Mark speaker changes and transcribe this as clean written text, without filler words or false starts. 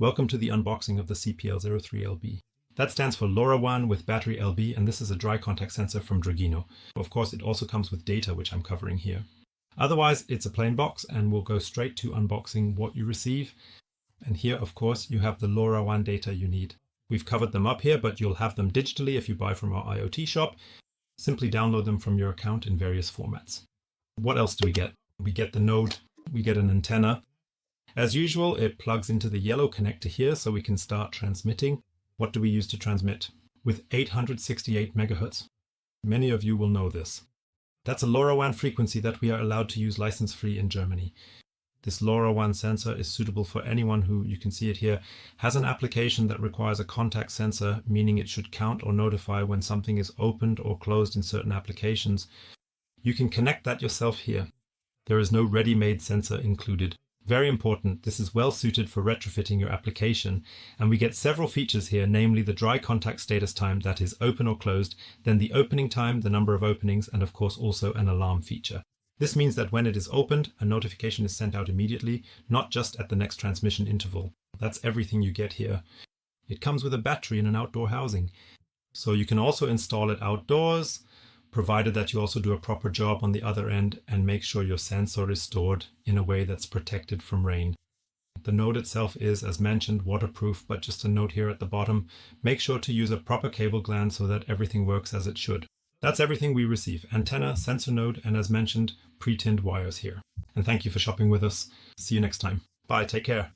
Speaker 1: Welcome to the unboxing of the CPL03-LB. That stands for LoRaWAN with battery LB, and this is a dry contact sensor from Dragino. Of course, it also comes with data, which I'm covering here. Otherwise, it's a plain box, and we'll go straight to unboxing what you receive. And here, of course, you have the LoRaWAN data you need. We've covered them up here, but you'll have them digitally if you buy from our iot-shop. Simply download them from your account in various formats. What else do we get? We get the node, we get an antenna. As usual, it plugs into the yellow connector here so we can start transmitting. What do we use to transmit? With 868 megahertz. Many of you will know this. That's a LoRaWAN frequency that we are allowed to use license-free in Germany. This LoRaWAN sensor is suitable for anyone who, you can see it here, has an application that requires a contact sensor, meaning it should count or notify when something is opened or closed in certain applications. You can connect that yourself here. There is no ready-made sensor included. Very important, this is well suited for retrofitting your application, and we get several features here, namely the dry contact status time, that is open or closed, then the opening time, the number of openings, and of course also an alarm feature. This means that when it is opened, a notification is sent out immediately, not just at the next transmission interval. That's everything you get here. It comes with a battery in an outdoor housing, so you can also install it outdoors, provided that you also do a proper job on the other end and make sure your sensor is stored in a way that's protected from rain. The node itself is, as mentioned, waterproof, but just a note here at the bottom, make sure to use a proper cable gland so that everything works as it should. That's everything we receive: antenna, sensor node, and as mentioned, pre-tinned wires here. And thank you for shopping with us. See you next time. Bye, take care.